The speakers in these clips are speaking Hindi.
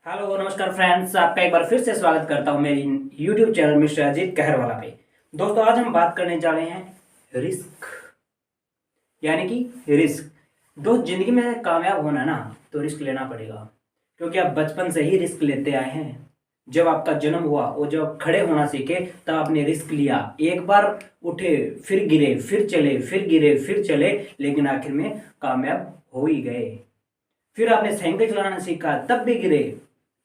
हेलो नमस्कार फ्रेंड्स, आपका एक बार फिर से स्वागत करता हूं मेरी YouTube channel mister Ajit Kaharwala पे। दोस्तों, आज हम बात करने जा रहे हैं रिस्क, यानी कि रिस्क। दोस्त, जिंदगी में कामयाब होना ना तो रिस्क लेना पड़ेगा, क्योंकि आप बचपन से ही रिस्क लेते आए हैं। जब आपका जन्म हुआ और जब आप खड़े होना सीखे तब आपने रिस्क लिया। एक बार उठे, फिर गिरे, फिर चले, फिर गिरे, फिर चले, लेकिन आखिर में कामयाब हो ही गए। फिर आपने साइकिल चलाना सीखा, तब भी गिरे,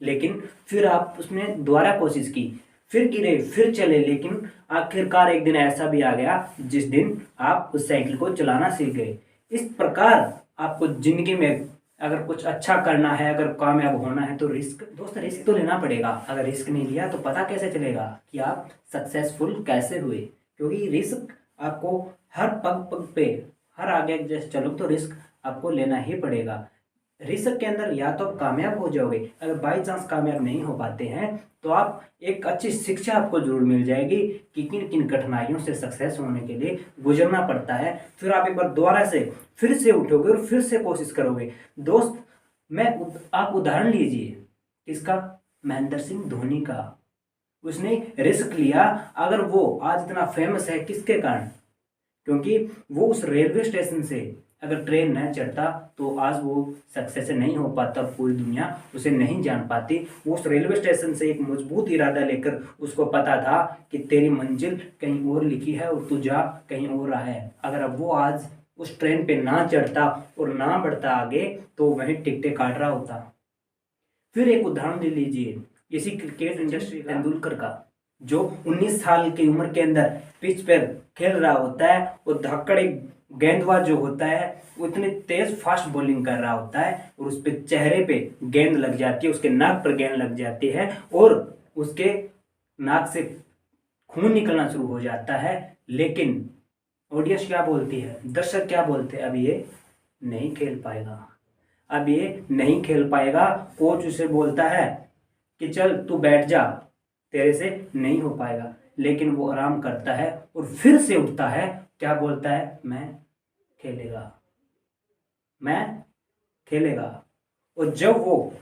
लेकिन फिर आप उसमें दोबारा कोशिश की, फिर गिरे, फिर चले, लेकिन आखिरकार एक दिन ऐसा भी आ गया जिस दिन आप उस साइकिल को चलाना सीख गए। इस प्रकार आपको जिंदगी में अगर कुछ अच्छा करना है, अगर कामयाब होना है तो रिस्क तो लेना पड़ेगा। अगर रिस्क नहीं लिया तो पता कैसे चलेगा कि आप सक्सेसफुल कैसे हुए, क्योंकि रिस्क आपको हर पग पग पे, हर आगे जैसे चलो तो रिस्क आपको लेना ही पड़ेगा। रिस्क के अंदर या तो आप कामयाब हो जाओगे, अगर बाई चांस कामयाब नहीं हो पाते हैं तो आप एक अच्छी शिक्षा आपको जरूर मिल जाएगी कि किन किन कठिनाइयों से सक्सेस होने के लिए गुजरना पड़ता है। फिर आप एक बार दोबारा से फिर से उठोगे और फिर से कोशिश करोगे। दोस्त, आप उदाहरण लीजिए किसका, महेंद्र सिंह धोनी का। उसने रिस्क लिया। अगर वो आज इतना फेमस है किसके कारण, क्योंकि वो उस रेलवे स्टेशन से अगर ट्रेन न चढ़ता तो आज वो सक्सेस नहीं हो पाता, पूरी दुनिया उसे नहीं जान पाती। वो उस रेलवे स्टेशन से एक मजबूत इरादा लेकर, उसको पता था कि तेरी मंजिल कहीं और लिखी है और तू जा कहीं और रहा है। अगर अब वो आज उस ट्रेन पे ना चढ़ता और ना बढ़ता आगे तो वहीं टिकटें काट रहा होता। फिर एक उदाहरण ले लीजिए इसी क्रिकेट इंडस्ट्री तेंदुलकर का, जो 19 साल की उम्र के अंदर पिच पर खेल रहा होता है और धक्कड़ एक गेंदबाज जो होता है वो इतनी तेज फास्ट बॉलिंग कर रहा होता है और उस पे चेहरे पे गेंद लग जाती है, उसके नाक पर गेंद लग जाती है और उसके नाक से खून निकलना शुरू हो जाता है। लेकिन ऑडियंस क्या बोलती है, दर्शक क्या बोलते हैं, अब ये नहीं खेल पाएगा, अब ये नहीं खेल पाएगा। कोच उसे बोलता है कि चल तू बैठ जा, तेरे से नहीं हो पाएगा, लेकिन वो आराम करता है और फिर से उठता है। क्या बोलता है, मैं खेलेगा, मैं खेलेगा। और जब वो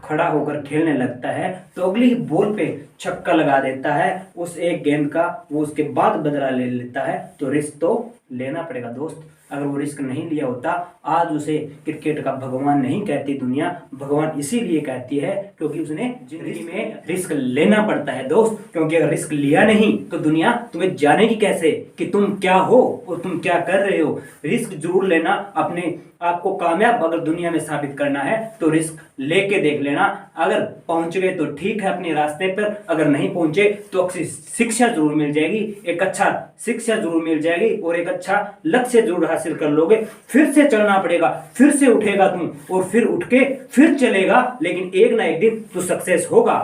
खड़ा होकर खेलने लगता है तो अगली ही बॉल पे छक्का लगा देता है। उस एक गेंद का वो उसके बाद बदला ले लेता है। तो रिस्क तो लेना पड़ेगा दोस्त। अगर वो रिस्क नहीं लिया होता, आज उसे क्रिकेट का भगवान नहीं कहती दुनिया, भगवान इसीलिए कहती है क्योंकि उसने जिंदगी में रिस्क लेना पड़ता है दोस्त। क्योंकि अगर रिस्क लिया नहीं तो दुनिया तुम्हें जानेगी कैसे कि तुम क्या हो और तुम क्या कर रहे हो। रिस्क जरूर लेना। अपने आपको कामयाब अगर दुनिया में साबित करना है तो रिस्क लेके देख लेना। अगर पहुंच गए तो ठीक है अपने रास्ते पर, अगर नहीं पहुंचे तो अच्छी शिक्षा जरूर मिल जाएगी, एक अच्छा शिक्षा जरूर मिल जाएगी और एक अच्छा लक्ष्य जरूर हासिल कर लोगे। फिर से चलना पड़ेगा, फिर से उठेगा तुम और फिर उठ के फिर चलेगा, लेकिन एक ना एक दिन तो सक्सेस होगा।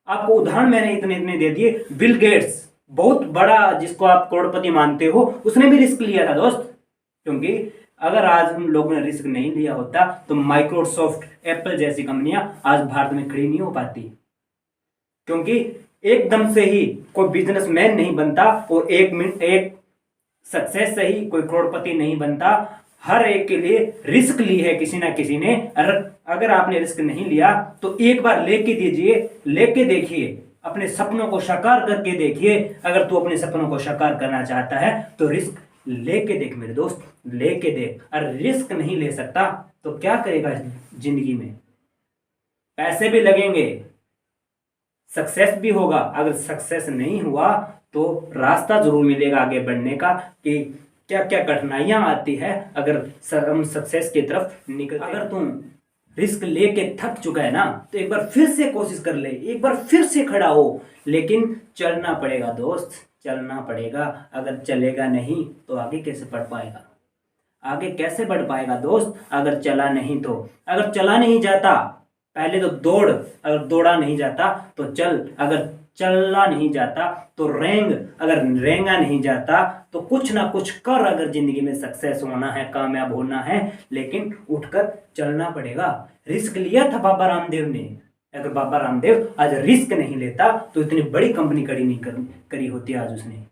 आपको उदाहरण मैंने इतने इतने दे दिए। बिल गेट्स, बहुत बड़ा जिसको आप करोड़पति मानते हो, उसने भी रिस्क लिया था दोस्त। क्योंकि अगर आज हम लोगों ने रिस्क नहीं लिया होता तो माइक्रोसॉफ्ट, एप्पल जैसी कंपनियां आज भारत में खड़ी नहीं हो पाती। क्योंकि एकदम से ही कोई बिजनेसमैन नहीं बनता और एक सक्सेस से ही कोई करोड़पति नहीं बनता। हर एक के लिए रिस्क ली है किसी ना किसी ने। अगर आपने रिस्क नहीं लिया तो एक बार लेके दीजिए, लेके देखिए, अपने सपनों को साकार करके देखिए। अगर तू अपने सपनों को साकार करना चाहता है तो रिस्क लेके देख मेरे दोस्त, लेके देख। अगर रिस्क नहीं ले सकता तो क्या करेगा जिंदगी में, पैसे भी लगेंगे, सक्सेस भी होगा। अगर सक्सेस नहीं हुआ तो रास्ता जरूर मिलेगा आगे बढ़ने का कि क्या क्या कठिनाइयां आती है अगर हम सक्सेस की तरफ निकल। अगर तुम रिस्क लेके थक चुका है ना तो एक बार फिर से कोशिश कर ले, एक बार फिर से खड़ा हो, लेकिन चलना पड़ेगा दोस्त, चलना पड़ेगा। अगर चलेगा नहीं तो आगे कैसे बढ़ पाएगा, आगे कैसे बढ़ पाएगा दोस्त अगर चला नहीं तो। अगर चला नहीं जाता पहले तो दौड़, अगर दौड़ा नहीं जाता तो चल, अगर चलना नहीं जाता तो रेंग, अगर रेंगा नहीं जाता तो कुछ ना कुछ कर। अगर जिंदगी में सक्सेस होना है, कामयाब होना है, लेकिन उठकर चलना पड़ेगा। रिस्क लिया था बाबा रामदेव ने। अगर बाबा रामदेव आज रिस्क नहीं लेता तो इतनी बड़ी कंपनी खड़ी नहीं करी होती आज उसने।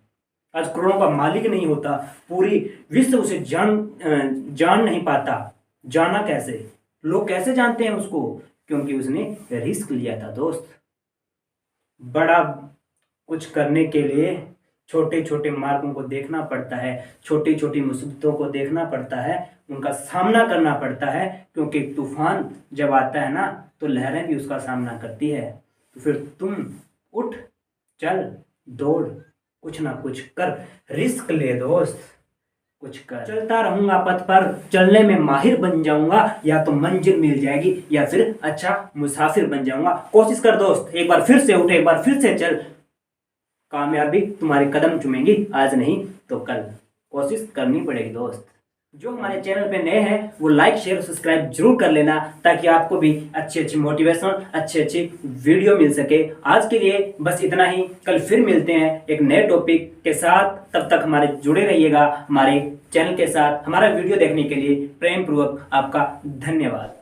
आज करोड़ों का मालिक नहीं होता, पूरी विश्व उसे जान नहीं पाता। जाना कैसे, लोग कैसे जानते हैं उसको, क्योंकि उसने रिस्क लिया था दोस्त। बड़ा कुछ करने के लिए छोटे छोटे मार्गों को देखना पड़ता है, छोटी छोटी मुसीबतों को देखना पड़ता है, उनका सामना करना पड़ता है, क्योंकि तूफान जब आता है ना तो लहरें भी उसका सामना करती है। तो फिर तुम उठ, चल, दौड़, कुछ ना कुछ कर, रिस्क ले दोस्त, कुछ कर। चलता रहूंगा पथ पर, चलने में माहिर बन जाऊंगा, या तो मंजिल मिल जाएगी या फिर अच्छा मुसाफिर बन जाऊंगा। कोशिश कर दोस्त, एक बार फिर से उठ, एक बार फिर से चल, कामयाबी तुम्हारे कदम चूमेगी, आज नहीं तो कल। कोशिश करनी पड़ेगी दोस्त। जो हमारे चैनल पे नए हैं वो लाइक शेयर सब्सक्राइब जरूर कर लेना, ताकि आपको भी अच्छी अच्छी मोटिवेशनल अच्छी वीडियो मिल सके। आज के लिए बस इतना ही, कल फिर मिलते हैं एक नए टॉपिक के साथ। तब तक हमारे जुड़े रहिएगा हमारे चैनल के साथ। हमारा वीडियो देखने के लिए प्रेम पूर्वक आपका धन्यवाद।